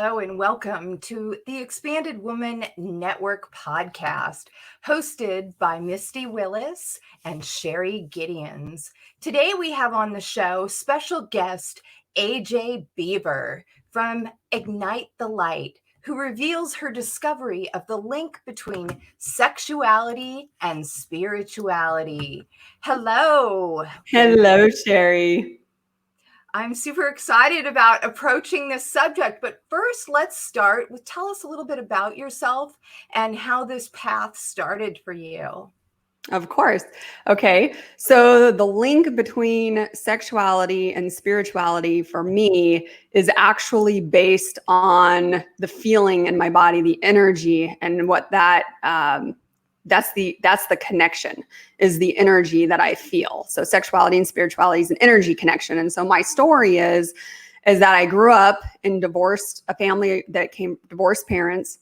Hello and welcome to the Expanded Woman Network podcast, hosted by Misty, Willis, and Sherry Gideons. Today we have on the show special guest AJ Beaber from Ignite the Light, who reveals her discovery of the link between sexuality and spirituality. Hello. Hello, Sherry. I'm super excited about approaching this subject, but first let's start with tell us a little bit about yourself and how this path started for you. Of course. Okay. So the link between sexuality and spirituality for me is actually based on the feeling in my body, the energy, and what that's the connection, is the energy that I feel. So sexuality and spirituality is an energy connection. And so my story is that I grew up in a family that came divorced parents.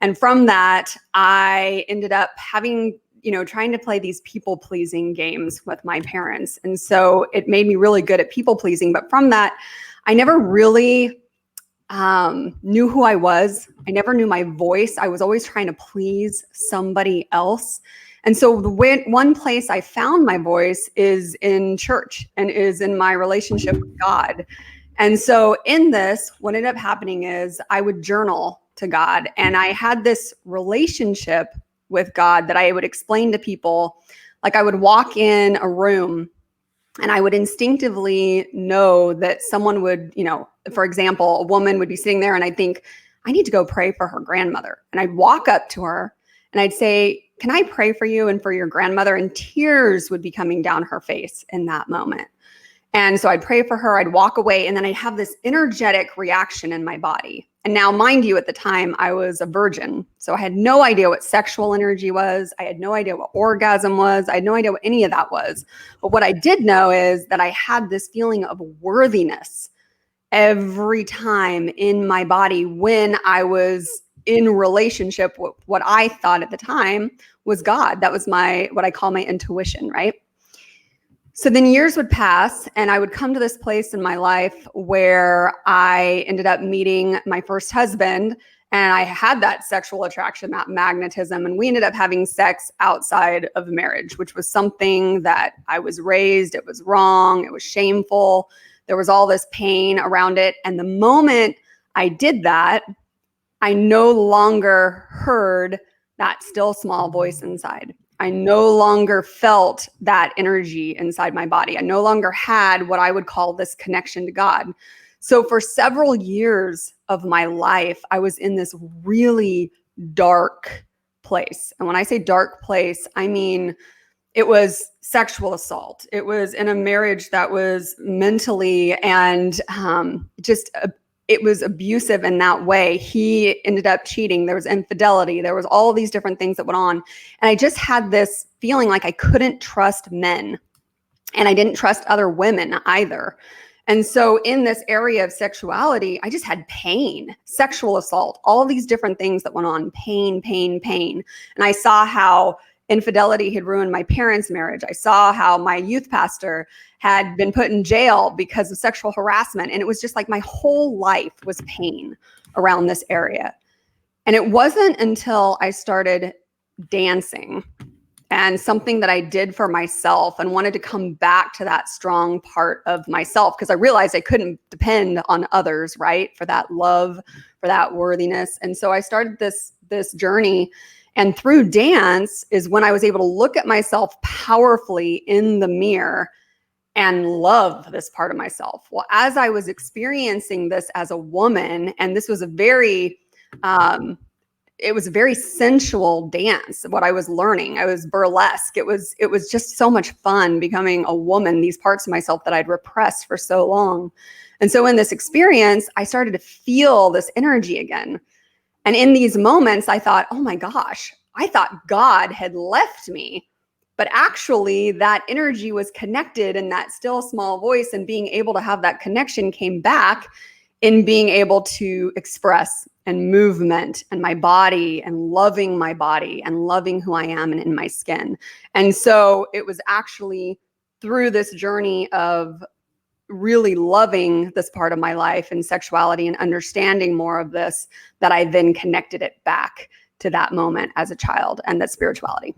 And from that, I ended up having, trying to play these people pleasing games with my parents. And so it made me really good at people pleasing. But from that, I never really knew who I was. I never knew my voice. I was always trying to please somebody else. And so the one place I found my voice is in church and is in my relationship with God. And so in this, what ended up happening is I would journal to God, and I had this relationship with God that I would explain to people. Like I would walk in a room and I would instinctively know that someone would, for example, a woman would be sitting there and I'd think, I need to go pray for her grandmother. And I'd walk up to her and I'd say, can I pray for you and for your grandmother? And tears would be coming down her face in that moment. And so I'd pray for her, I'd walk away, and then I'd have this energetic reaction in my body. And now, mind you, at the time I was a virgin. So I had no idea what sexual energy was. I had no idea what orgasm was. I had no idea what any of that was. But what I did know is that I had this feeling of worthiness every time in my body when I was in relationship with what I thought at the time was God. That was what I call my intuition, right? So then years would pass and I would come to this place in my life where I ended up meeting my first husband, and I had that sexual attraction, that magnetism, and we ended up having sex outside of marriage, which was something that I was raised, it was wrong, it was shameful. There was all this pain around it. And the moment I did that, I no longer heard that still small voice inside. I no longer felt that energy inside my body. I no longer had what I would call this connection to God. So for several years of my life, I was in this really dark place. And when I say dark place, I mean, it was sexual assault. It was in a marriage that was mentally and it was abusive in that way. He ended up cheating. There was infidelity. There was all these different things that went on. And I just had this feeling like I couldn't trust men, and I didn't trust other women either. And so in this area of sexuality, I just had pain, sexual assault, all of these different things that went on, pain. And I saw how infidelity had ruined my parents' marriage. I saw how my youth pastor had been put in jail because of sexual harassment. And it was just like my whole life was pain around this area. And it wasn't until I started dancing, and something that I did for myself and wanted to come back to that strong part of myself, because I realized I couldn't depend on others, right? For that love, for that worthiness. And so I started this journey. And through dance is when I was able to look at myself powerfully in the mirror and love this part of myself. Well, as I was experiencing this as a woman, and this was a very sensual dance, what I was learning. I was burlesque. It was just so much fun becoming a woman, these parts of myself that I'd repressed for so long. And so in this experience, I started to feel this energy again. And in these moments, I thought, oh my gosh, I thought God had left me. But actually, that energy was connected, and that still small voice and being able to have that connection came back in being able to express and movement and my body and loving my body and loving who I am and in my skin. And so it was actually through this journey of really loving this part of my life and sexuality and understanding more of this, that I then connected it back to that moment as a child and that spirituality.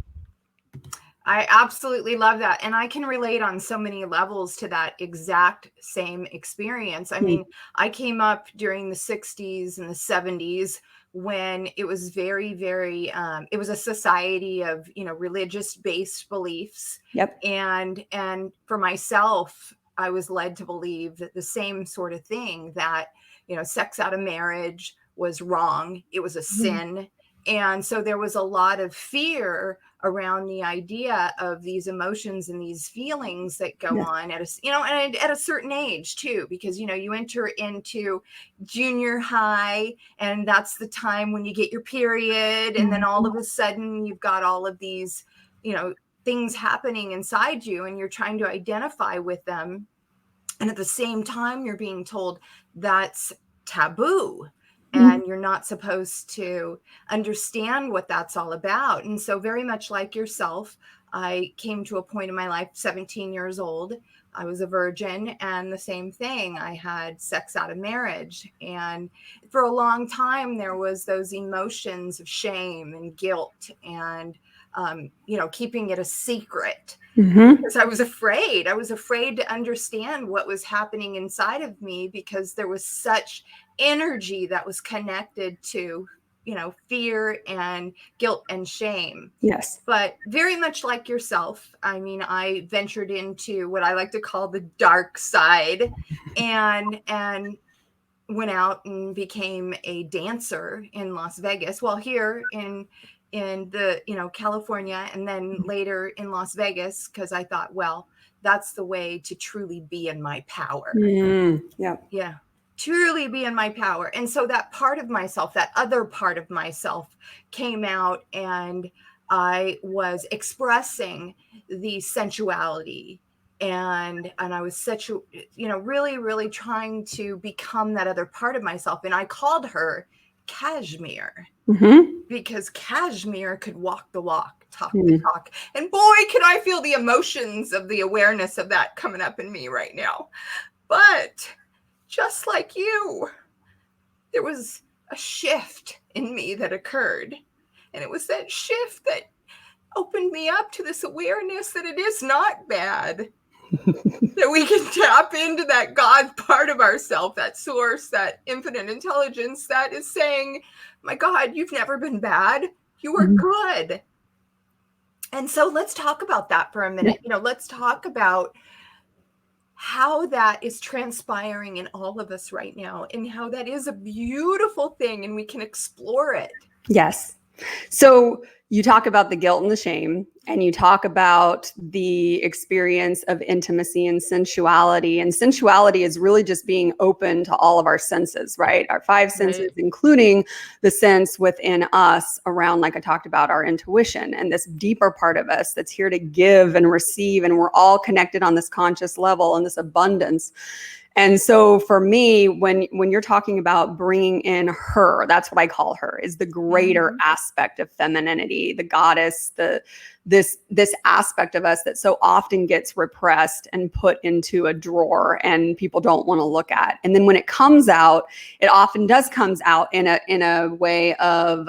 I absolutely love that. And I can relate on so many levels to that exact same experience. I mean, I came up during the 60s and the 70s when it was very, very, it was a society of, religious based beliefs. Yep. And for myself, I was led to believe that the same sort of thing, that, sex out of marriage was wrong. It was a sin. And so there was a lot of fear around the idea of these emotions and these feelings that go on at and at a certain age too, because, you enter into junior high and that's the time when you get your period. And then all of a sudden you've got all of these, things happening inside you and you're trying to identify with them. And at the same time, you're being told that's taboo. And you're not supposed to understand what that's all about. And so very much like yourself, I came to a point in my life, 17 years old, I was a virgin, and the same thing. I had sex out of marriage. And for a long time, there was those emotions of shame and guilt and, keeping it a secret. Because I was afraid. I was afraid to understand what was happening inside of me because there was such energy that was connected to, fear and guilt and shame. Yes. But very much like yourself, I mean, I ventured into what I like to call the dark side and went out and became a dancer in Las Vegas. Well, here in the, California, and then later in Las Vegas, because I thought, well, that's the way to truly be in my power. Yeah. Truly be in my power. And so that part of myself, that other part of myself came out, and I was expressing the sensuality. And I was really, really trying to become that other part of myself. And I called her Cashmere because Cashmere could walk the walk, talk the talk. And boy, can I feel the emotions of the awareness of that coming up in me right now. But just like you, there was a shift in me that occurred. And it was that shift that opened me up to this awareness that it is not bad. That we can tap into that God part of ourselves, that source, that infinite intelligence that is saying, my God, you've never been bad. You are good. And so let's talk about that for a minute. Let's talk about how that is transpiring in all of us right now and how that is a beautiful thing and we can explore it. Yes. So you talk about the guilt and the shame, and you talk about the experience of intimacy and sensuality. And sensuality is really just being open to all of our senses, right? Our five senses, including the sense within us around, like I talked about, our intuition and this deeper part of us that's here to give and receive. And we're all connected on this conscious level and this abundance. And so for me, when you're talking about bringing in her, that's what I call her, is the greater aspect of femininity, the goddess, this aspect of us that so often gets repressed and put into a drawer and people don't want to look at. And then when it comes out, it often comes out in a way of,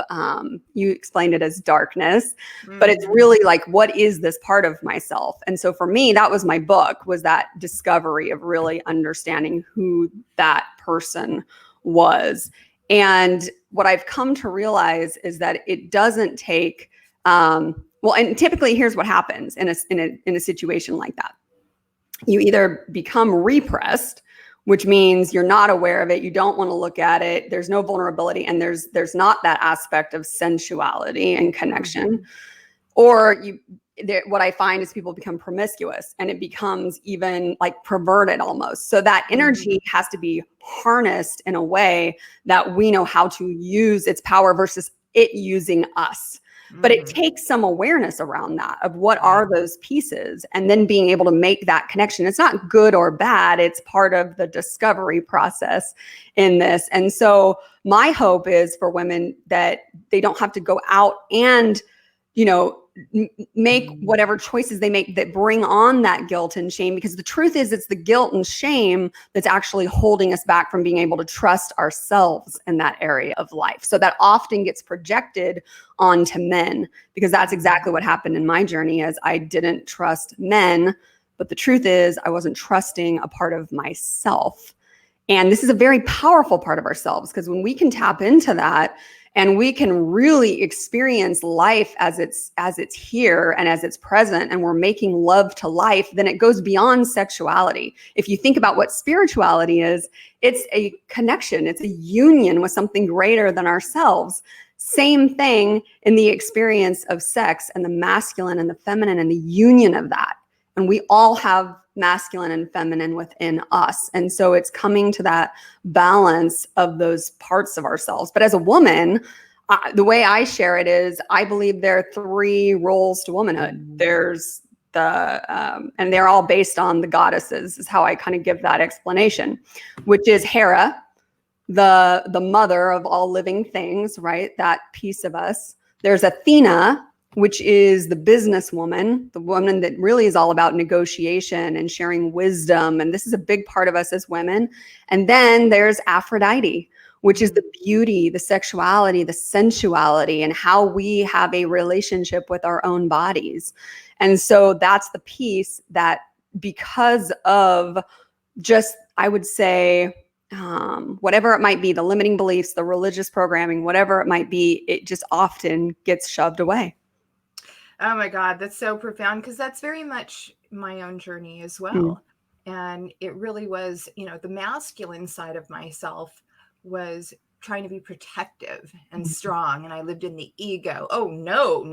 you explained it as darkness, but it's really like, what is this part of myself? And so for me, that was my book, was that discovery of really understanding who that person was. And what I've come to realize is that it doesn't take, and typically here's what happens in a situation like that. You either become repressed, which means you're not aware of it, you don't want to look at it, there's no vulnerability, and there's not that aspect of sensuality and connection. Or what I find is people become promiscuous, and it becomes even like perverted almost. So that energy has to be harnessed in a way that we know how to use its power versus it using us. But it takes some awareness around that, of what are those pieces, and then being able to make that connection. It's not good or bad. It's part of the discovery process in this. And so my hope is for women that they don't have to go out and, make whatever choices they make that bring on that guilt and shame, because the truth is it's the guilt and shame that's actually holding us back from being able to trust ourselves in that area of life. So that often gets projected onto men, because that's exactly what happened in my journey, as I didn't trust men. But the truth is I wasn't trusting a part of myself. And this is a very powerful part of ourselves, because when we can tap into that and we can really experience life as it's here and as it's present, and we're making love to life, then it goes beyond sexuality. If you think about what spirituality is, it's a connection, it's a union with something greater than ourselves. Same thing in the experience of sex and the masculine and the feminine and the union of that. And we all have masculine and feminine within us. And so it's coming to that balance of those parts of ourselves. But as a woman, the way I share it is, I believe there are 3 roles to womanhood. There's and they're all based on the goddesses, is how I kind of give that explanation, which is Hera, the mother of all living things, right? That piece of us. There's Athena, which is the businesswoman, the woman that really is all about negotiation and sharing wisdom. And this is a big part of us as women. And then there's Aphrodite, which is the beauty, the sexuality, the sensuality, and how we have a relationship with our own bodies. And so that's the piece that, because of just, I would say, whatever it might be, the limiting beliefs, the religious programming, whatever it might be, it just often gets shoved away. Oh my God, that's so profound, because that's very much my own journey as well. And it really was, the masculine side of myself was trying to be protective and strong. And I lived in the ego. Oh, no.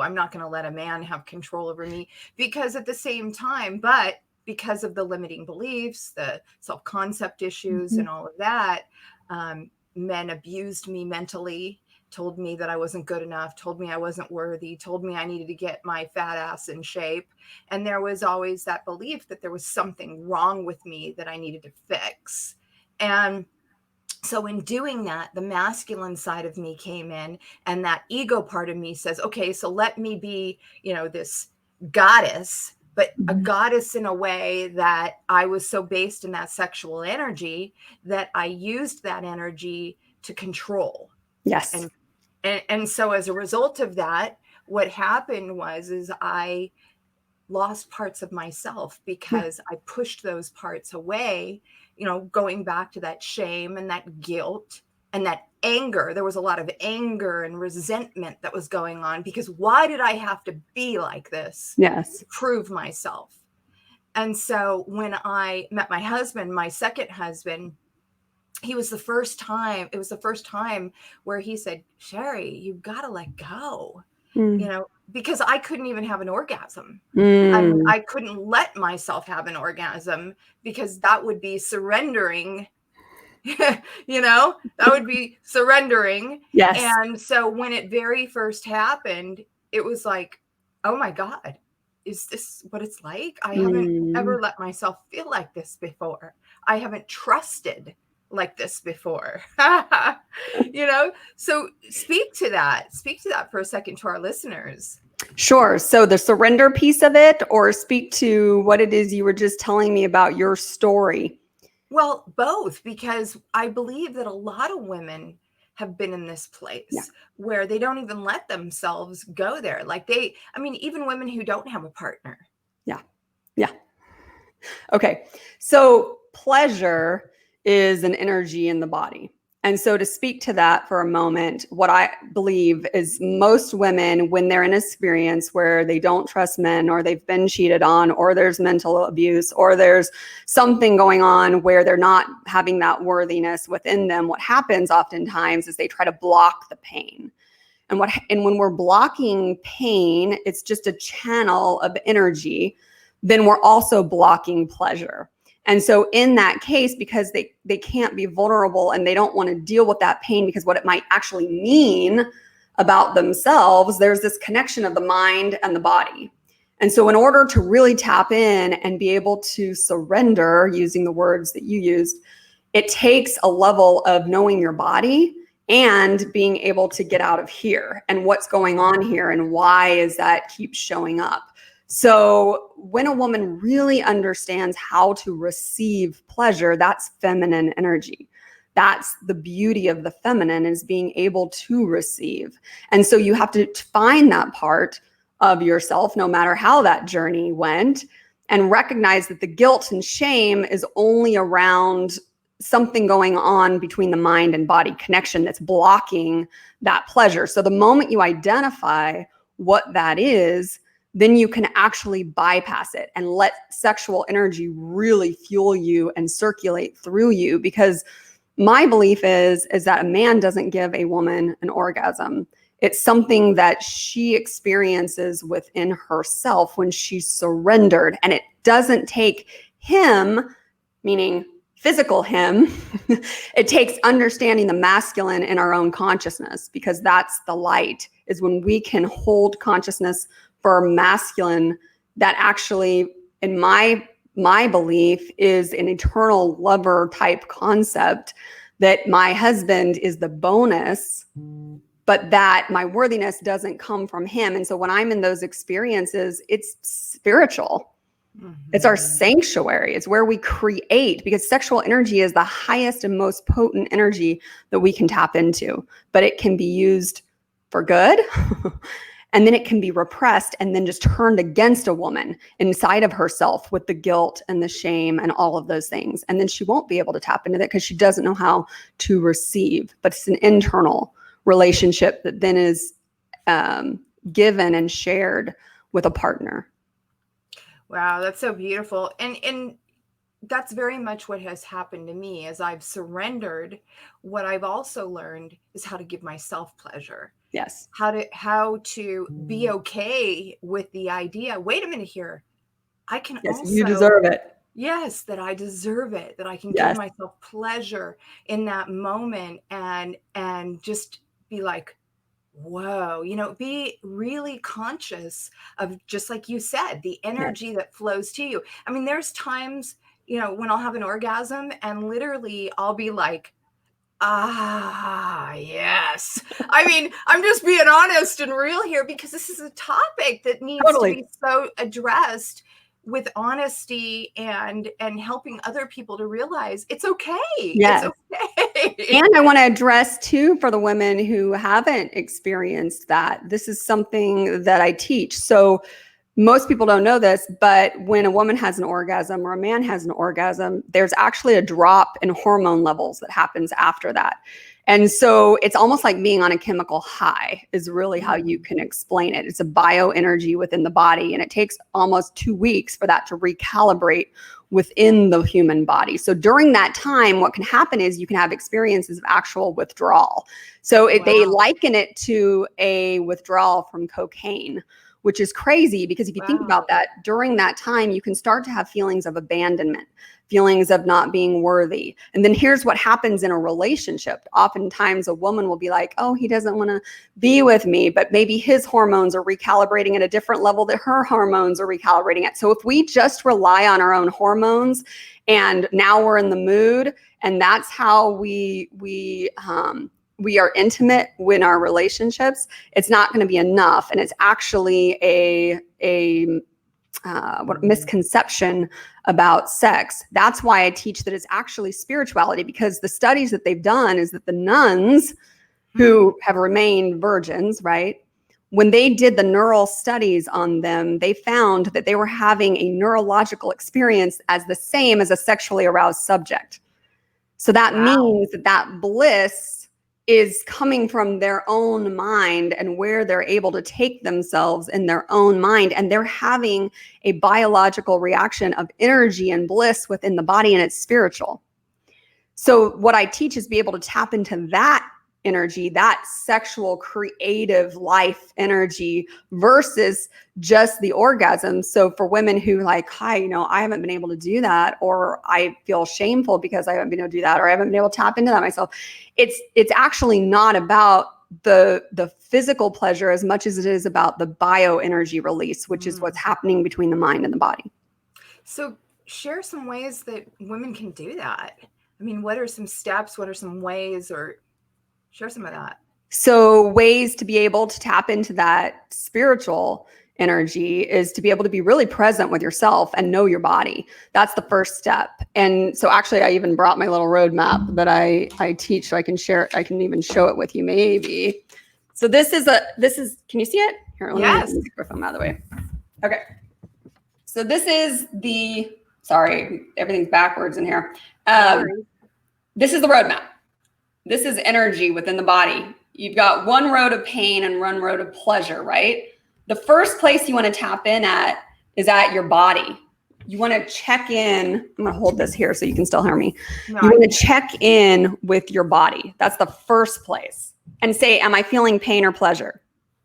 I'm not going to let a man have control over me, because at the same time, but because of the limiting beliefs, the self-concept issues and all of that, men abused me mentally, told me that I wasn't good enough, told me I wasn't worthy, told me I needed to get my fat ass in shape. And there was always that belief that there was something wrong with me that I needed to fix. And so in doing that, the masculine side of me came in, and that ego part of me says, okay, so let me be, this goddess, but a goddess in a way that I was so based in that sexual energy that I used that energy to control. Yes. And so as a result of that, what happened is I lost parts of myself, because I pushed those parts away, going back to that shame and that guilt and that anger. There was a lot of anger and resentment that was going on, because why did I have to be like this? Yes. To prove myself. And so when I met my husband, my second husband, it was the first time where he said, Sherry, you've got to let go, because I couldn't even have an orgasm. I couldn't let myself have an orgasm, because that would be surrendering, that would be surrendering. Yes. And so when it very first happened, it was like, oh my God, is this what it's like? I haven't ever let myself feel like this before. I haven't trusted like this before. So speak to that for a second to our listeners. Sure. So the surrender piece of it, or speak to what it is you were just telling me about your story? Well, both, because I believe that a lot of women have been in this place where they don't even let themselves go there. Like even women who don't have a partner. Yeah. Okay. So pleasure is an energy in the body. And so to speak to that for a moment, what I believe is most women, when they're in an experience where they don't trust men, or they've been cheated on, or there's mental abuse, or there's something going on where they're not having that worthiness within them, what happens oftentimes is they try to block the pain. And when we're blocking pain, it's just a channel of energy, then we're also blocking pleasure. And so in that case, because they can't be vulnerable and they don't want to deal with that pain, because what it might actually mean about themselves, there's this connection of the mind and the body. And so in order to really tap in and be able to surrender, using the words that you used, it takes a level of knowing your body and being able to get out of here and what's going on here and why is that keeps showing up. So when a woman really understands how to receive pleasure, that's feminine energy. That's the beauty of the feminine, is being able to receive. And so you have to find that part of yourself, no matter how that journey went, and recognize that the guilt and shame is only around something going on between the mind and body connection that's blocking that pleasure. So the moment you identify what that is, then you can actually bypass it and let sexual energy really fuel you and circulate through you. Because my belief is that a man doesn't give a woman an orgasm. It's something that she experiences within herself when she's surrendered. And it doesn't take him, meaning physical him, it takes understanding the masculine in our own consciousness, because that's the light, is when we can hold consciousness for masculine that actually, in my belief, is an eternal lover type concept, that my husband is the bonus, but that my worthiness doesn't come from him. And so when I'm in those experiences, it's spiritual. It's our sanctuary. It's where we create, because sexual energy is the highest and most potent energy that we can tap into, but it can be used for good. And then it can be repressed and then just turned against a woman inside of herself with the guilt and the shame and all of those things. And then she won't be able to tap into that because she doesn't know how to receive. But it's an internal relationship that then is given and shared with a partner. Wow, that's so beautiful. And that's very much what has happened to me. As I've surrendered, what I've also learned is how to give myself pleasure. Yes. How to be okay with the idea. Wait a minute here. I can Yes, also, you deserve it. yes, that I deserve it, that I can Yes. give myself pleasure in that moment and just be like, whoa, be really conscious of, just like you said, the energy that flows to you. I mean, there's times, when I'll have an orgasm and literally I'll be like, yes. I mean, I'm just being honest and real here, because this is a topic that needs to be so addressed with honesty and helping other people to realize it's okay. Yes. It's okay. And I want to address too, for the women who haven't experienced that, this is something that I teach. So most people don't know this, but when a woman has an orgasm or a man has an orgasm, there's actually a drop in hormone levels that happens after that. And so it's almost like being on a chemical high is really how you can explain it. It's a bioenergy within the body, and it takes almost 2 weeks for that to recalibrate within the human body. So during that time, what can happen is you can have experiences of actual withdrawal. So they liken it to a withdrawal from cocaine, which is crazy, because if you think about that, during that time, you can start to have feelings of abandonment, feelings of not being worthy. And then here's what happens in a relationship. Oftentimes a woman will be like, oh, he doesn't want to be with me, but maybe his hormones are recalibrating at a different level that her hormones are recalibrating at. So if we just rely on our own hormones and now we're in the mood, and that's how we are intimate in our relationships, it's not going to be enough. And it's actually a misconception about sex. That's why I teach that it's actually spirituality, because the studies that they've done is that the nuns who have remained virgins, right? When they did the neural studies on them, they found that they were having a neurological experience as the same as a sexually aroused subject. So that means that bliss is coming from their own mind and where they're able to take themselves in their own mind. And they're having a biological reaction of energy and bliss within the body, and it's spiritual. So what I teach is be able to tap into that energy, that sexual creative life energy, versus just the orgasm. So for women who like, hi, I haven't been able to do that, or I feel shameful because I haven't been able to do that, or I haven't been able to tap into that myself. It's actually not about the physical pleasure as much as it is about the bioenergy release, which is what's happening between the mind and the body. So share some ways that women can do that. I mean, what are some steps? What are some ways? Or Share some of that. So ways to be able to tap into that spiritual energy is to be able to be really present with yourself and know your body. That's the first step. And so actually I even brought my little roadmap that I teach so I can share it. I can even show it with you maybe. So this is, can you see it? Here, let me Yes. move the microphone out of the way. Okay. So this is sorry, everything's backwards in here. This is the roadmap. This is energy within the body. You've got one road of pain and one road of pleasure, right? The first place you want to tap in at is at your body. You want to check in. I'm going to hold this here so you can still hear me. No, You want to check in with your body. That's the first place. And say, am I feeling pain or pleasure?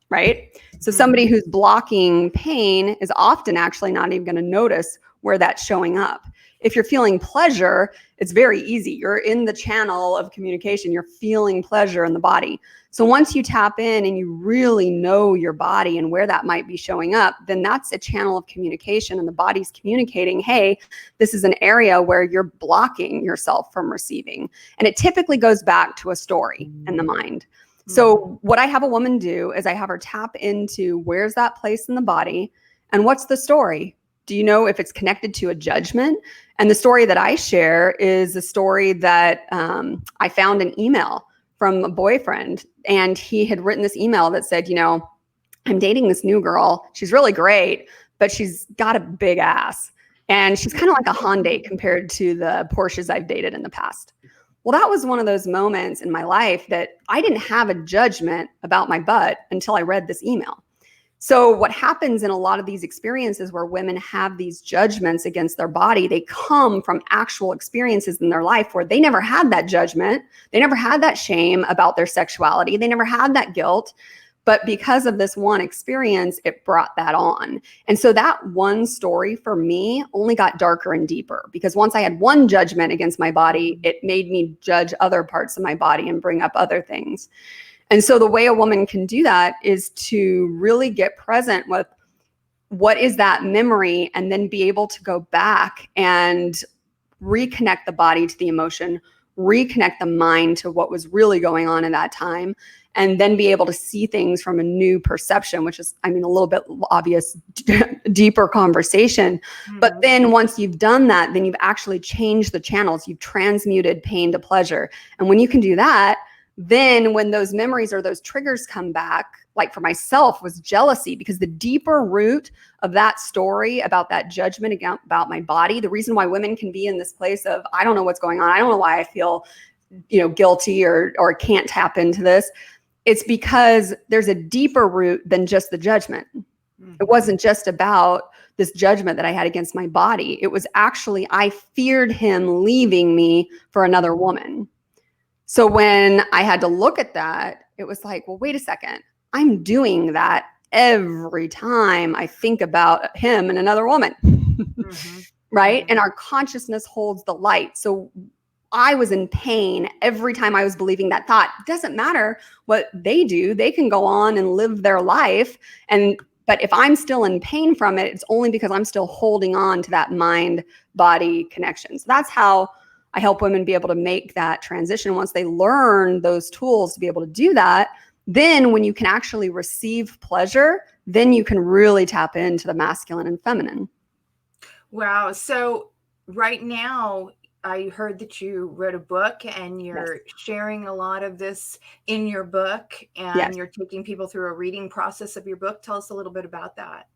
Right? So somebody who's blocking pain is often actually not even going to notice where that's showing up. If you're feeling pleasure, it's very easy. You're in the channel of communication. You're feeling pleasure in the body. So once you tap in and you really know your body and where that might be showing up, then that's a channel of communication, and the body's communicating, hey, this is an area where you're blocking yourself from receiving. And it typically goes back to a story in the mind. So what I have a woman do is I have her tap into where's that place in the body and what's the story? Do you know if it's connected to a judgment? And the story that I share is a story that I found an email from a boyfriend, and he had written this email that said, you know, I'm dating this new girl. She's really great, but she's got a big ass. And she's kind of like a Hyundai compared to the Porsches I've dated in the past. Well, that was one of those moments in my life that I didn't have a judgment about my butt until I read this email. So what happens in a lot of these experiences where women have these judgments against their body, they come from actual experiences in their life where they never had that judgment. They never had that shame about their sexuality. They never had that guilt. But because of this one experience, it brought that on. And so that one story for me only got darker and deeper, because once I had one judgment against my body, it made me judge other parts of my body and bring up other things. And so the way a woman can do that is to really get present with what is that memory, and then be able to go back and reconnect the body to the emotion, reconnect the mind to what was really going on in that time, and then be able to see things from a new perception, which is, I mean, a little bit obvious, deeper conversation. But then once you've done that, then you've actually changed the channels. You've transmuted pain to pleasure. And when you can do that, then when those memories or those triggers come back, like for myself was jealousy, because the deeper root of that story about that judgment about my body, the reason why women can be in this place of, I don't know what's going on, I don't know why I feel, guilty or can't tap into this, it's because there's a deeper root than just the judgment. It wasn't just about this judgment that I had against my body. It was actually, I feared him leaving me for another woman. So when I had to look at that, it was like, well, wait a second. I'm doing that every time I think about him and another woman, right? And our consciousness holds the light. So I was in pain every time I was believing that thought. It doesn't matter what they do. They can go on and live their life. But if I'm still in pain from it, it's only because I'm still holding on to that mind-body connection. So that's how I help women be able to make that transition. Once they learn those tools to be able to do that, then when you can actually receive pleasure, then you can really tap into the masculine and feminine. Wow. So right now, I heard that you wrote a book, and you're sharing a lot of this in your book, and you're taking people through a reading process of your book. Tell us a little bit about that.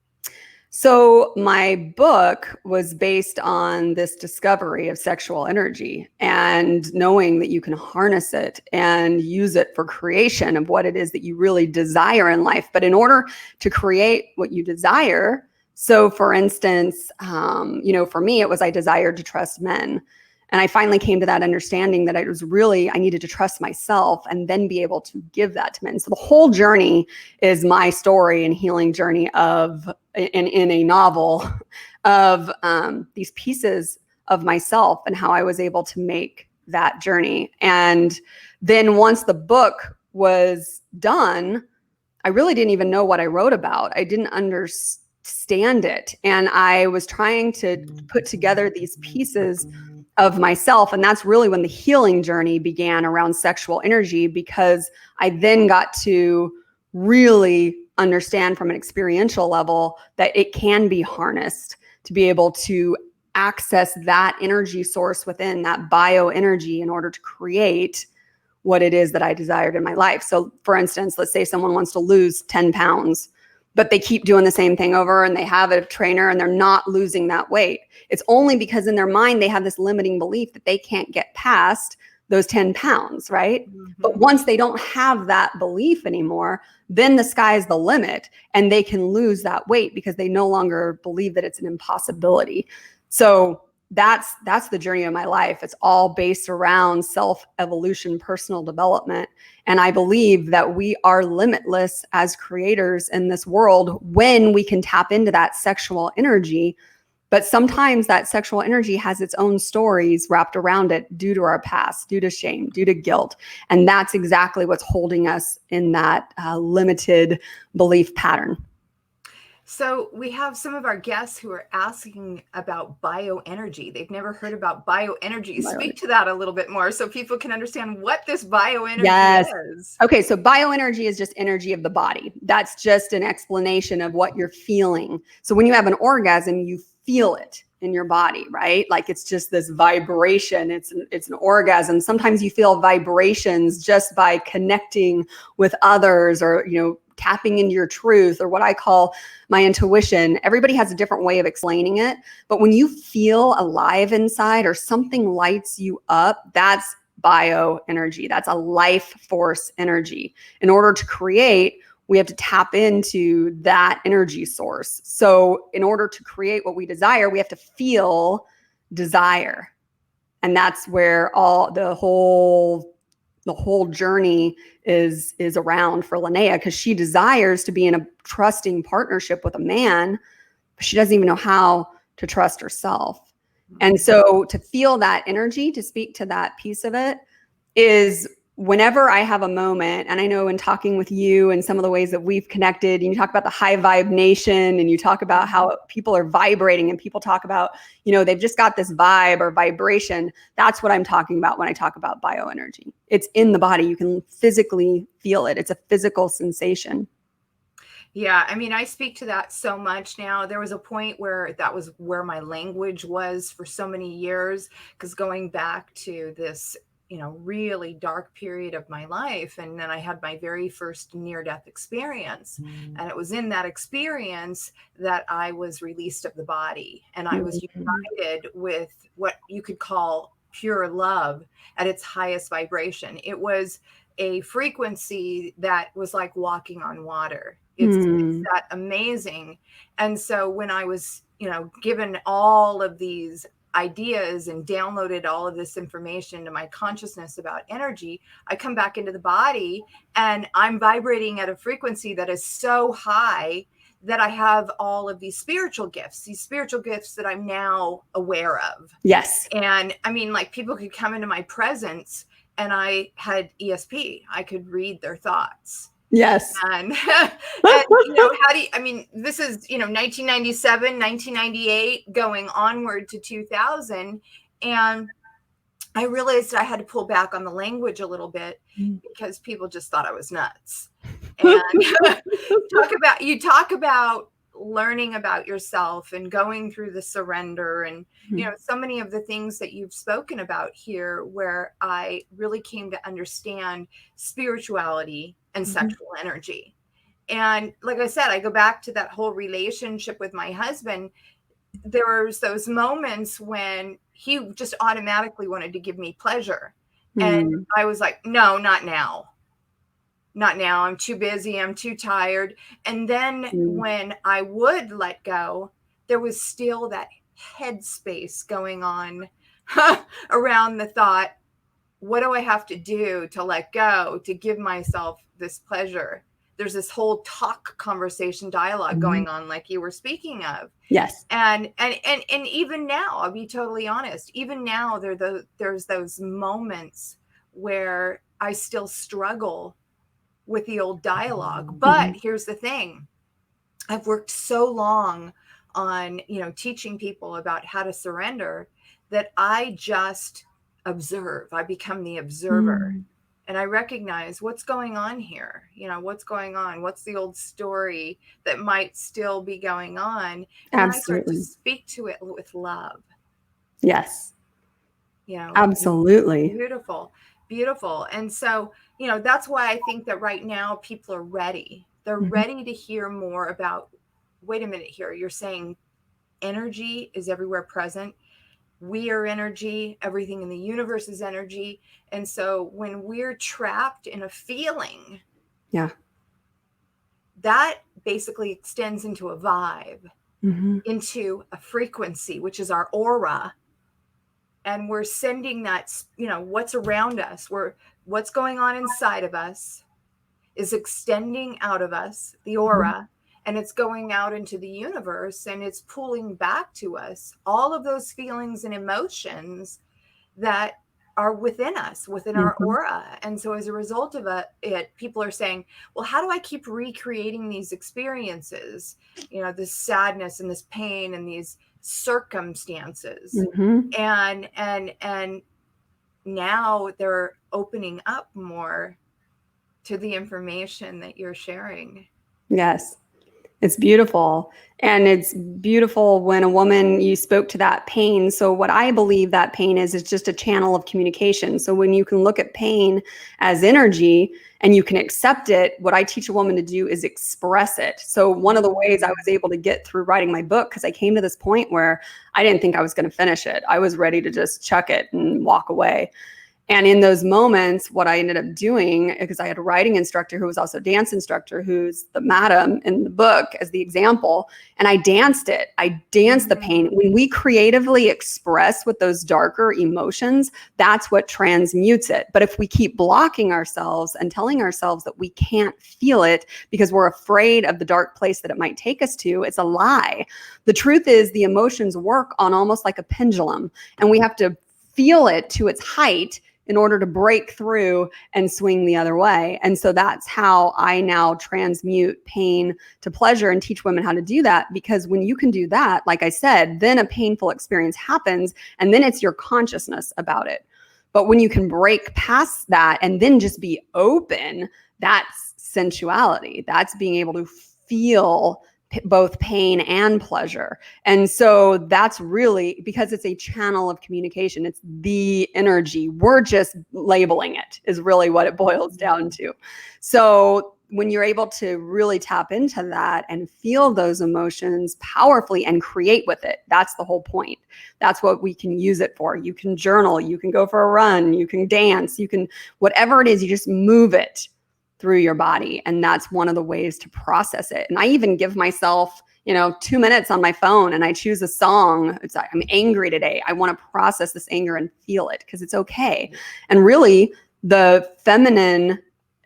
So my book was based on this discovery of sexual energy and knowing that you can harness it and use it for creation of what it is that you really desire in life. But in order to create what you desire, so for instance, for me, it was I desired to trust men. And I finally came to that understanding that it was really, I needed to trust myself and then be able to give that to men. So the whole journey is my story and healing journey in a novel of these pieces of myself and how I was able to make that journey. And then once the book was done, I really didn't even know what I wrote about. I didn't understand it. And I was trying to put together these pieces of myself. And that's really when the healing journey began around sexual energy, because I then got to really understand from an experiential level that it can be harnessed to be able to access that energy source within, that bioenergy, in order to create what it is that I desired in my life. So for instance, let's say someone wants to lose 10 pounds, but they keep doing the same thing over, and they have a trainer and they're not losing that weight. It's only because in their mind, they have this limiting belief that they can't get past those 10 pounds, right? Mm-hmm. But once they don't have that belief anymore, then the sky's the limit, and they can lose that weight because they no longer believe that it's an impossibility. So that's the journey of my life. It's all based around self-evolution, personal development. And I believe that we are limitless as creators in this world when we can tap into that sexual energy. But sometimes that sexual energy has its own stories wrapped around it due to our past, due to shame, due to guilt. And that's exactly what's holding us in that limited belief pattern. So we have some of our guests who are asking about bioenergy. They've never heard about bioenergy. Speak to that a little bit more so people can understand what this bioenergy is. Okay, so bioenergy is just energy of the body. That's just an explanation of what you're feeling. So when you have an orgasm, you feel it in your body, right? Like it's just this vibration. It's an orgasm. Sometimes you feel vibrations just by connecting with others, or tapping into your truth, or what I call my intuition. Everybody has a different way of explaining it. But when you feel alive inside, or something lights you up, that's bioenergy. That's a life force energy. In order to create, we have to tap into that energy source. So in order to create what we desire, we have to feel desire. And that's where the whole journey is around for Linnea, because she desires to be in a trusting partnership with a man, but she doesn't even know how to trust herself. And so to feel that energy, to speak to that piece of it, is whenever I have a moment. And I know in talking with you and some of the ways that we've connected, and you talk about the high vibe nation, and you talk about how people are vibrating, and people talk about, they've just got this vibe or vibration. That's what I'm talking about when I talk about bioenergy. It's in the body. You can physically feel it. It's a physical sensation. Yeah, I mean, I speak to that so much now. There was a point where that was where my language was for so many years, because going back to this really dark period of my life. And then I had my very first near-death experience. And it was in that experience that I was released of the body. And I was united with what you could call pure love at its highest vibration. It was a frequency that was like walking on water. It's that amazing. And so when I was, given all of these ideas and downloaded all of this information to my consciousness about energy, I come back into the body and I'm vibrating at a frequency that is so high that I have all of these spiritual gifts that I'm now aware of. Yes. And I mean, like, people could come into my presence and I had ESP. I could read their thoughts. Yes. And this is, 1997, 1998, going onward to 2000. And I realized I had to pull back on the language a little bit because people just thought I was nuts. And talk about learning about yourself and going through the surrender and, so many of the things that you've spoken about here, where I really came to understand spirituality and sexual energy. And like I said, I go back to that whole relationship with my husband. There was those moments when he just automatically wanted to give me pleasure. And I was like, no, not now. Not now. I'm too busy. I'm too tired. And then when I would let go, there was still that headspace going on around the thought, what do I have to do to let go, to give myself this pleasure? There's this whole conversation dialogue going on, like you were speaking of. Yes. And even now, I'll be totally honest, even now there's those moments where I still struggle with the old dialogue. But here's the thing. I've worked so long on, teaching people about how to surrender, that I just observe. I become the observer. Mm. And I recognize what's going on here. What's going on? What's the old story that might still be going on? And then I start to Absolutely. speak to it with love. Yes. And Absolutely. beautiful, beautiful. And so, that's why I think that right now people are ready. They're Mhm. ready to hear more about, wait a minute here. You're saying energy is everywhere present. We are energy. Everything in the universe is energy. And so when we're trapped in a feeling, Yeah. that basically extends into a vibe, Mm-hmm. into a frequency, which is our aura. And we're sending that, what's around us, what's going on inside of us is extending out of us, the aura, and it's going out into the universe, and it's pulling back to us all of those feelings and emotions that are within us, within our Mm-hmm. aura. And so as a result of it, people are saying, well, how do I keep recreating these experiences, this sadness and this pain and these circumstances? Mm-hmm. And now they're opening up more to the information that you're sharing. Yes. It's beautiful. And it's beautiful when a woman, you spoke to that pain. So, what I believe that pain is just a channel of communication. So, when you can look at pain as energy and you can accept it, what I teach a woman to do is express it. So, one of the ways I was able to get through writing my book, because I came to this point where I didn't think I was going to finish it, I was ready to just chuck it and walk away. And in those moments, what I ended up doing, because I had a writing instructor who was also a dance instructor, who's the madam in the book as the example, and I danced it. I danced the pain. When we creatively express with those darker emotions, that's what transmutes it. But if we keep blocking ourselves and telling ourselves that we can't feel it because we're afraid of the dark place that it might take us to, it's a lie. The truth is the emotions work on almost like a pendulum, and we have to feel it to its height in order to break through and swing the other way. And so that's how I now transmute pain to pleasure and teach women how to do that. Because when you can do that, like I said, then a painful experience happens and then it's your consciousness about it. But when you can break past that and then just be open, that's sensuality. That's being able to feel both pain and pleasure. And so that's really because it's a channel of communication. It's the energy. We're just labeling it is really what it boils down to. So when you're able to really tap into that and feel those emotions powerfully and create with it, that's the whole point. That's what we can use it for. You can journal, you can go for a run, you can dance, you can, whatever it is, you just move it through your body. And that's one of the ways to process it. And I even give myself, 2 minutes on my phone and I choose a song. It's like, I'm angry today. I want to process this anger and feel it because it's okay. And really, the feminine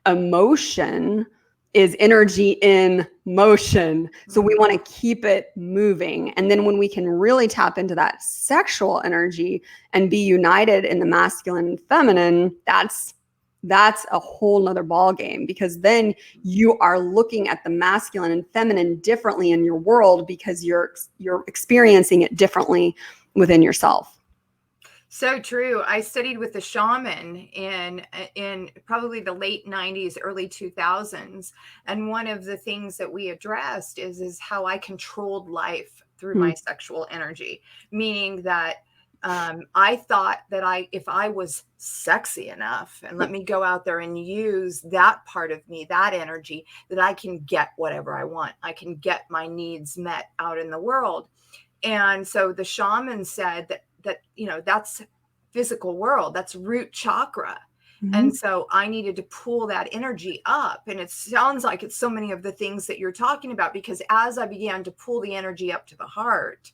emotion is energy in motion. So we want to keep it moving. And then when we can really tap into that sexual energy and be united in the masculine and feminine, that's a whole nother ball game, because then you are looking at the masculine and feminine differently in your world because you're experiencing it differently within yourself. So true. I studied with a shaman in probably the late 90s, early 2000s. And one of the things that we addressed is how I controlled life through my sexual energy, meaning that I thought that if I was sexy enough, and let me go out there and use that part of me, that energy, that I can get whatever I want. I can get my needs met out in the world. And so the shaman said that that's physical world, that's root chakra. And so I needed to pull that energy up. And it sounds like it's so many of the things that you're talking about, because as I began to pull the energy up to the heart,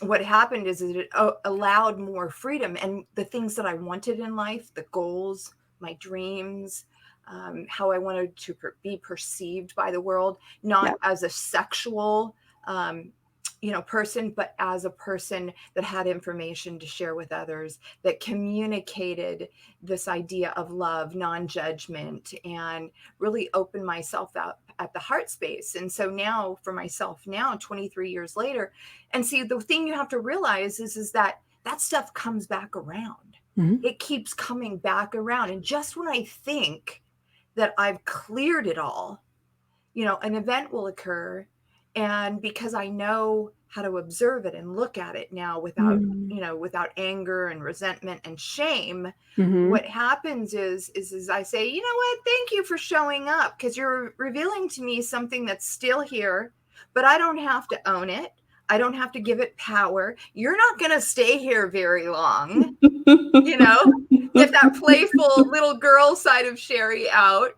what happened is it allowed more freedom, and the things that I wanted in life, the goals, my dreams, how I wanted to be perceived by the world, not as a sexual, person, but as a person that had information to share with others, that communicated this idea of love, non-judgment, and really opened myself up at the heart space. And so now for myself now, 23 years later, and see, the thing you have to realize is that stuff comes back around. Mm-hmm. It keeps coming back around. And just when I think that I've cleared it all, an event will occur. And because I know how to observe it and look at it now without, without anger and resentment and shame, what happens is I say, you know what, thank you for showing up, because you're revealing to me something that's still here, but I don't have to own it. I don't have to give it power. You're not going to stay here very long. Get that playful little girl side of Sherry out,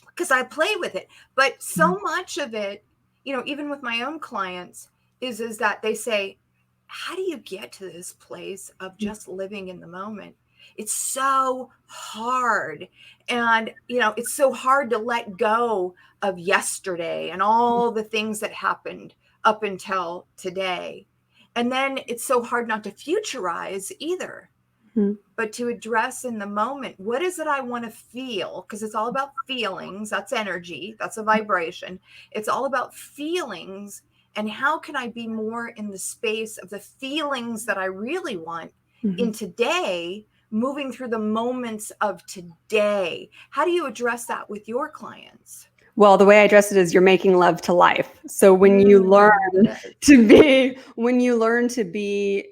because I play with it. But so much of it, even with my own clients, is that they say, how do you get to this place of just living in the moment? It's so hard. And, it's so hard to let go of yesterday and all the things that happened up until today. And then it's so hard not to futurize either. But to address in the moment, what is it I want to feel? Because it's all about feelings. That's energy. That's a vibration. It's all about feelings. And how can I be more in the space of the feelings that I really want in today, moving through the moments of today? How do you address that with your clients? Well, the way I address it is you're making love to life. So when you learn to be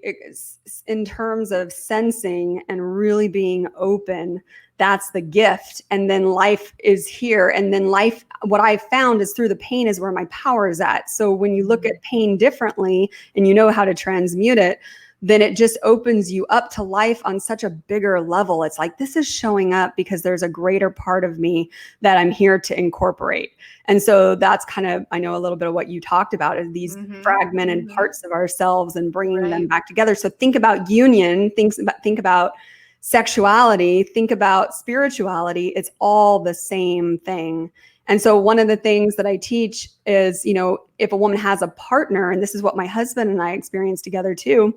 in terms of sensing and really being open, that's the gift. And then life is here. And then life, what I've found is through the pain is where my power is at. So when you look at pain differently and you know how to transmute it, then it just opens you up to life on such a bigger level. It's like, this is showing up because there's a greater part of me that I'm here to incorporate. And so that's kind of, I know a little bit of what you talked about, is these fragmented parts of ourselves and bringing them back together. So think about union, think about sexuality, think about spirituality. It's all the same thing. And so one of the things that I teach is, if a woman has a partner, and this is what my husband and I experienced together too,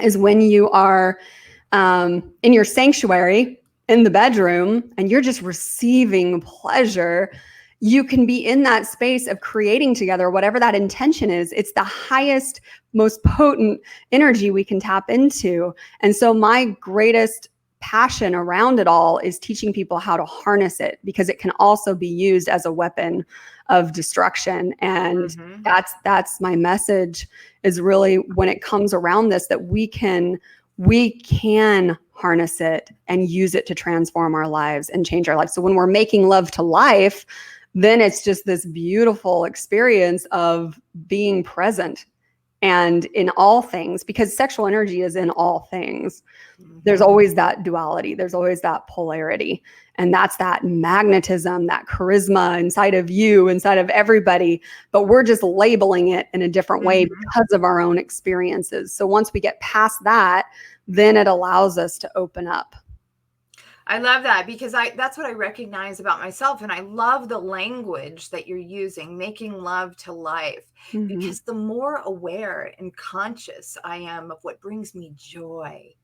is when you are in your sanctuary in the bedroom and you're just receiving pleasure, you can be in that space of creating together, whatever that intention is. It's the highest, most potent energy we can tap into. And so my greatest passion around it all is teaching people how to harness it, because it can also be used as a weapon of destruction. And that's my message, is really when it comes around this, that we can harness it and use it to transform our lives and change our lives. So when we're making love to life, then it's just this beautiful experience of being present and in all things, because sexual energy is in all things. There's always that duality. There's always that polarity. And that's that magnetism, that charisma inside of you, inside of everybody. But we're just labeling it in a different way because of our own experiences. So once we get past that, then it allows us to open up. I love that, because that's what I recognize about myself. And I love the language that you're using, making love to life, because the more aware and conscious I am of what brings me joy,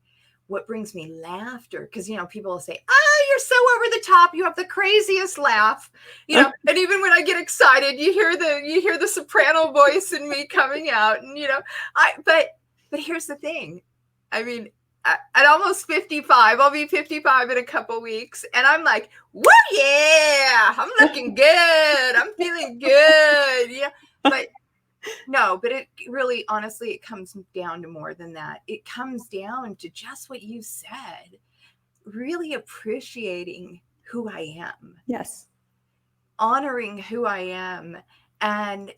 what brings me laughter, because, people will say, oh, you're so over the top. You have the craziest laugh, and even when I get excited, you hear the soprano voice in me coming out. And, but here's the thing. I mean, at almost 55, I'll be 55 in a couple weeks. And I'm like, woo, yeah, I'm looking good. I'm feeling good. Yeah. But it really, honestly, it comes down to more than that. It comes down to just what you said, really appreciating who I am. Yes. Honoring who I am and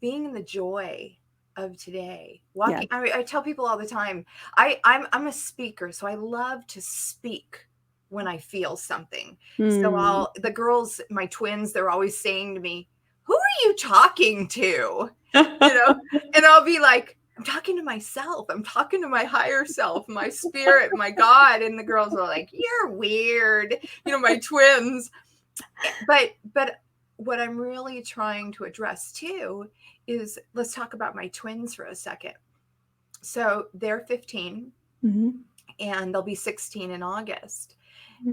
being in the joy of today. Walking. Yeah. I tell people all the time, I'm a speaker, so I love to speak when I feel something. So the girls, my twins, they're always saying to me, who are you talking to? And I'll be like, I'm talking to myself. I'm talking to my higher self, my spirit, my God. And the girls are like, you're weird. My twins. But what I'm really trying to address too is, let's talk about my twins for a second. So they're 15 and they'll be 16 in August.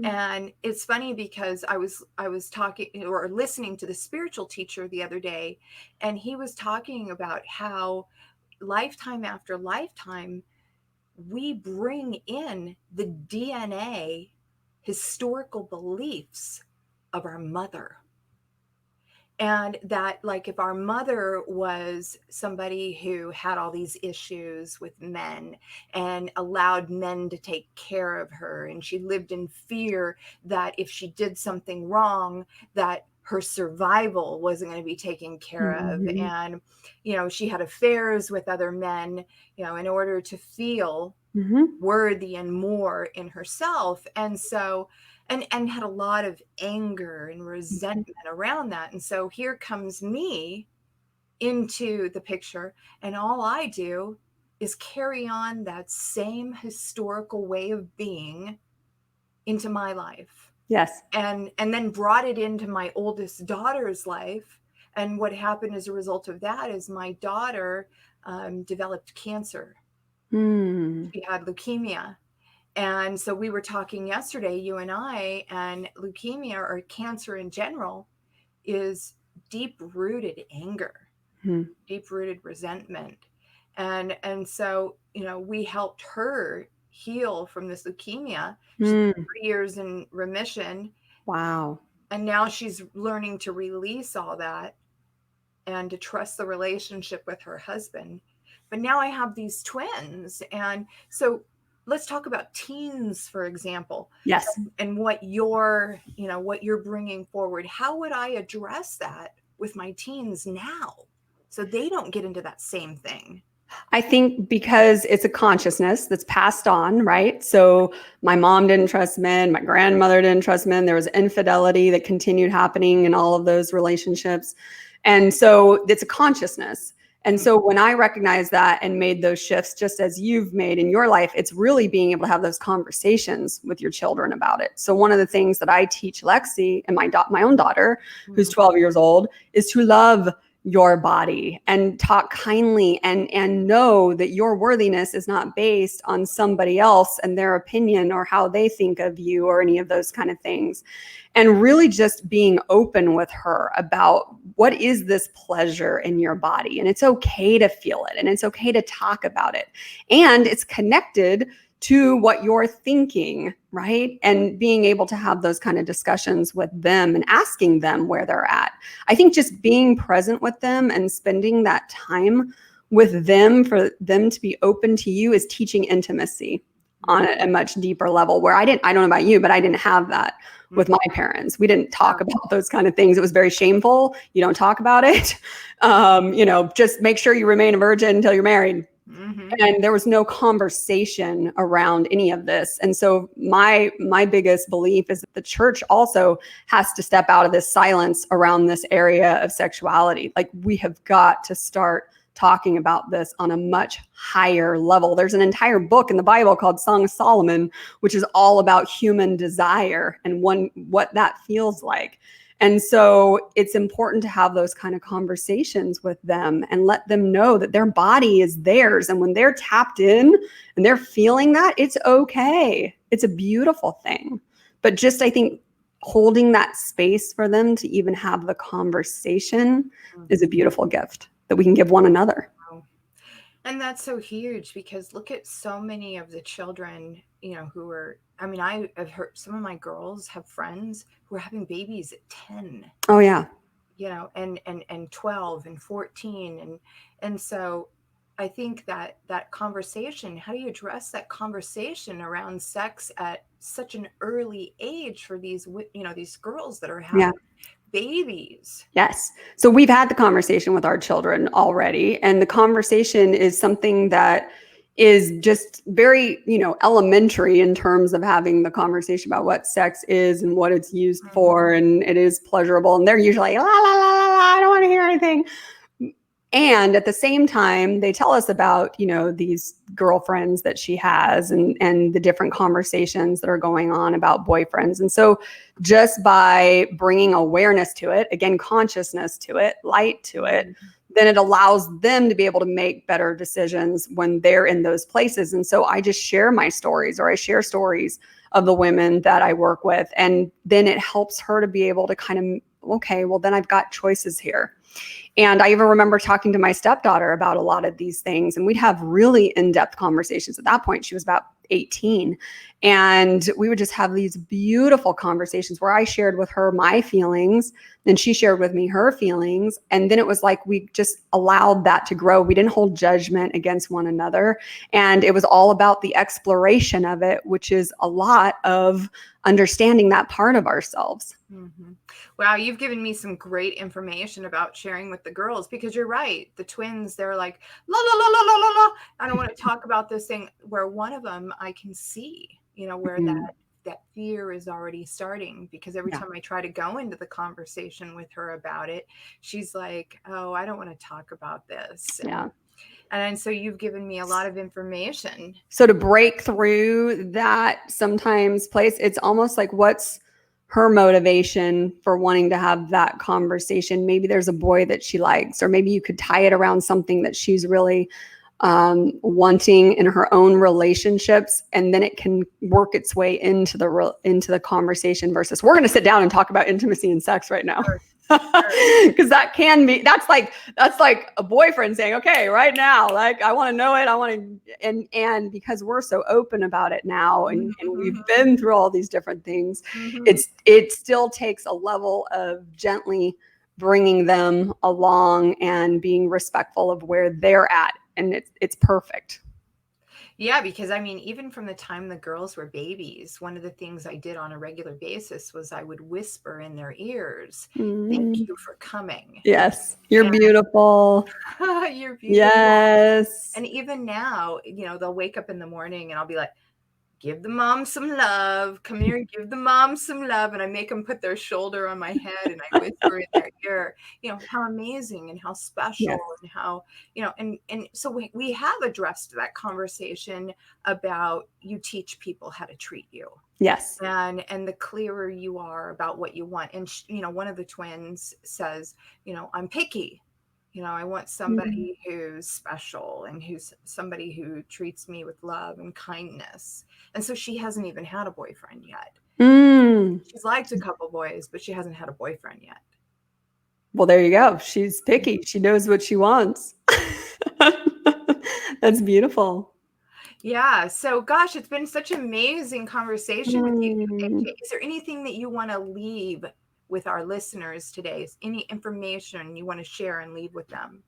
And it's funny because I was talking or listening to the spiritual teacher the other day, and he was talking about how lifetime after lifetime we bring in the DNA historical beliefs of our mother. And that, like, if our mother was somebody who had all these issues with men and allowed men to take care of her, and she lived in fear that if she did something wrong, that her survival wasn't going to be taken care of. And, she had affairs with other men, in order to feel worthy and more in herself. And so, and had a lot of anger and resentment around that. And so here comes me into the picture, and all I do is carry on that same historical way of being into my life. Yes. And then brought it into my oldest daughter's life. And what happened as a result of that is my daughter developed cancer. She had leukemia. And so we were talking yesterday, you and I, and leukemia, or cancer in general, is deep-rooted anger, deep-rooted resentment. And so, we helped her heal from this leukemia. She's 3 years in remission. Wow. And now she's learning to release all that and to trust the relationship with her husband. But now I have these twins. And so let's talk about teens, for example. Yes. And what you're bringing forward. How would I address that with my teens now so they don't get into that same thing? I think because it's a consciousness that's passed on, right? So my mom didn't trust men, my grandmother didn't trust men. There was infidelity that continued happening in all of those relationships. And so it's a consciousness. And so when I recognized that and made those shifts, just as you've made in your life, it's really being able to have those conversations with your children about it. So one of the things that I teach Lexi and my own daughter, who's 12 years old, is to love your body and talk kindly and know that your worthiness is not based on somebody else and their opinion or how they think of you or any of those kind of things. And really just being open with her about what is this pleasure in your body. And it's okay to feel it and it's okay to talk about it. And it's connected to what you're thinking, right? And being able to have those kind of discussions with them and asking them where they're at. I think just being present with them and spending that time with them for them to be open to you is teaching intimacy on a much deeper level, where I don't know about you, but I didn't have that with my parents. We didn't talk about those kind of things. It was very shameful. You don't talk about it. Just make sure you remain a virgin until you're married. And there was no conversation around any of this. And so my biggest belief is that the church also has to step out of this silence around this area of sexuality. Like, we have got to start talking about this on a much higher level. There's an entire book in the Bible called Song of Solomon, which is all about human desire and what that feels like. And so it's important to have those kind of conversations with them and let them know that their body is theirs. And when they're tapped in and they're feeling that, it's okay. It's a beautiful thing. But just, I think, holding that space for them to even have the conversation is a beautiful gift that we can give one another. And that's so huge, because look at so many of the children, who are, I've heard some of my girls have friends who are having babies at 10. Oh yeah. And 12 and 14. And so I think that conversation, how do you address that conversation around sex at such an early age for these girls that are having babies? Yes. So we've had the conversation with our children already, and the conversation is something that is just very, elementary in terms of having the conversation about what sex is and what it's used for, and it is pleasurable. And they're usually like, la, la, la, la, la, I don't want to hear anything. And at the same time, they tell us about, these girlfriends that she has and the different conversations that are going on about boyfriends. And so just by bringing awareness to it, again, consciousness to it, light to it, then it allows them to be able to make better decisions when they're in those places. And so I just share my stories, or I share stories of the women that I work with. And then it helps her to be able to kind of, okay, well, then I've got choices here. And I even remember talking to my stepdaughter about a lot of these things, and we'd have really in-depth conversations. At that point, she was about 18. And we would just have these beautiful conversations where I shared with her my feelings, then she shared with me her feelings. And then it was like we just allowed that to grow. We didn't hold judgment against one another. And it was all about the exploration of it, which is a lot of understanding that part of ourselves. Mm-hmm. Wow, you've given me some great information about sharing with the girls, because you're right. The twins, they're like, la, la, la, la, la, la, la. I don't want to talk about this thing, where one of them I can see, where that fear is already starting, because every time I try to go into the conversation with her about it, she's like, oh, I don't want to talk about this. Yeah. And so you've given me a lot of information. So to break through that sometimes place, it's almost like, what's her motivation for wanting to have that conversation? Maybe there's a boy that she likes, or maybe you could tie it around something that she's really wanting in her own relationships, and then it can work its way into the conversation, versus we're going to sit down and talk about intimacy and sex right now. Because that's like a boyfriend saying, okay, right now, like, I want to know it. I want to, and because we're so open about it now, and we've been through all these different things, it still takes a level of gently bringing them along and being respectful of where they're at. And it's perfect. Yeah, because even from the time the girls were babies, one of the things I did on a regular basis was I would whisper in their ears, thank you for coming. Yes. You're beautiful. You're beautiful. Yes. And even now, they'll wake up in the morning and I'll be like, give the mom some love. Come here, give the mom some love. And I make them put their shoulder on my head and I whisper in their ear, how amazing and how special and how, and so we have addressed that conversation about, you teach people how to treat you. Yes. And the clearer you are about what you want. And, one of the twins says, I'm picky. I want somebody who's special and who's somebody who treats me with love and kindness. And so she hasn't even had a boyfriend yet. She's liked a couple boys, but she hasn't had a boyfriend yet. Well, there you go. She's picky. She knows what she wants. That's beautiful. Yeah. So, gosh, it's been such an amazing conversation with you. Is there anything that you want to leave with our listeners today? Any information you want to share and leave with them?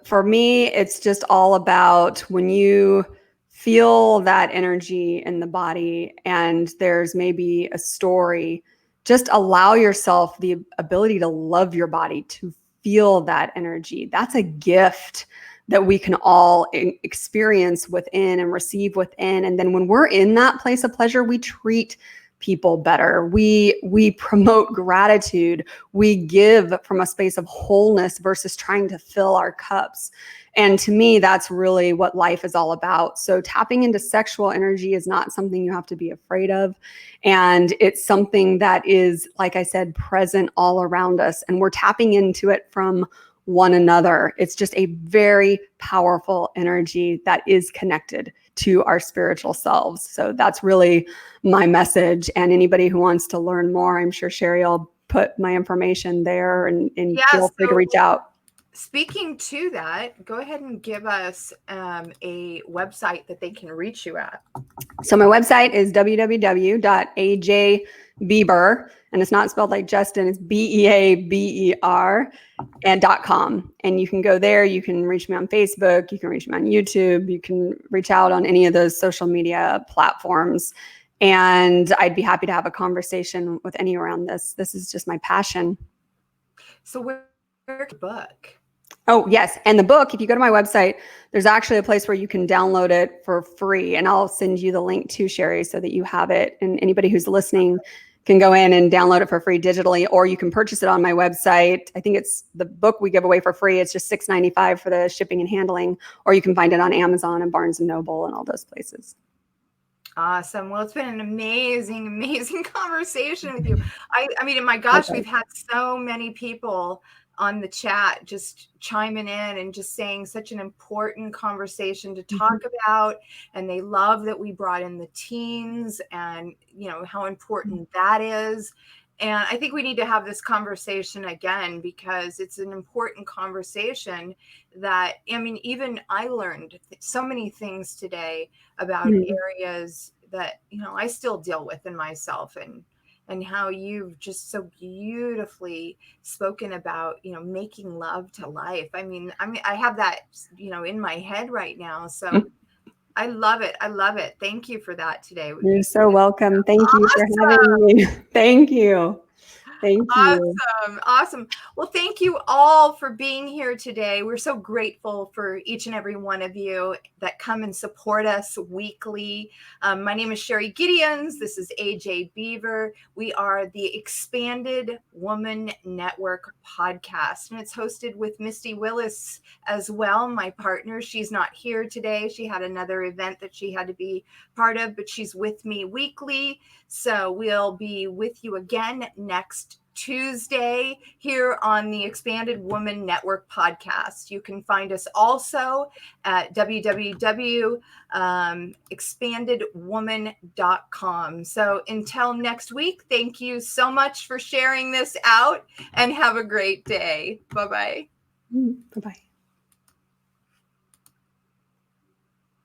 For me, it's just all about when you feel that energy in the body and there's maybe a story, just allow yourself the ability to love your body, to feel that energy. That's a gift that we can all experience within and receive within. And then when we're in that place of pleasure, we treat people better. We promote gratitude. We give from a space of wholeness versus trying to fill our cups. And to me, that's really what life is all about. So tapping into sexual energy is not something you have to be afraid of. And it's something that is, like I said, present all around us. And we're tapping into it from one another. It's just a very powerful energy that is connected to our spiritual selves. So that's really my message. And anybody who wants to learn more, I'm sure Sherry will put my information there and feel free to reach out. Speaking to that, go ahead and give us a website that they can reach you at. So my website is www.ajbeaber, and it's not spelled like Justin, it's BEABER and .com. And you can go there. You can reach me on Facebook. You can reach me on YouTube. You can reach out on any of those social media platforms. And I'd be happy to have a conversation with any around this. This is just my passion. So where's the book? Oh, yes. And the book, if you go to my website, there's actually a place where you can download it for free. And I'll send you the link to Sherry so that you have it. And anybody who's listening can go in and download it for free digitally, or you can purchase it on my website. I think it's the book we give away for free. It's just $6.95 for the shipping and handling, or you can find it on Amazon and Barnes & Noble and all those places. Awesome. Well, it's been an amazing conversation with you. I mean, my gosh, we've had so many people on the chat just chiming in and just saying such an important conversation to talk about. And they love that we brought in the teens and, you know, how important that is. And I think we need to have this conversation again, because it's an important conversation that, I mean, even I learned so many things today about areas that, you know, I still deal with in myself, and how you've just so beautifully spoken about, you know, making love to life. I mean, I have that, you know, in my head right now. So I love it. I love it. Thank you for that today. You're so welcome. Thank you for having me. Thank you. Thank you. Awesome. Well, thank you all for being here today. We're so grateful for each and every one of you that come and support us weekly. My name is Sherry Gideons. This is AJ Beaver. We are the Expanded Woman Network podcast, and it's hosted with Misty Willis as well, my partner. She's not here today. She had another event that she had to be part of, but she's with me weekly. So we'll be with you again next Tuesday here on the Expanded Woman Network podcast. You can find us also at www.expandedwoman.com. So until next week, thank you so much for sharing this out, and have a great day. Bye-bye. Bye-bye.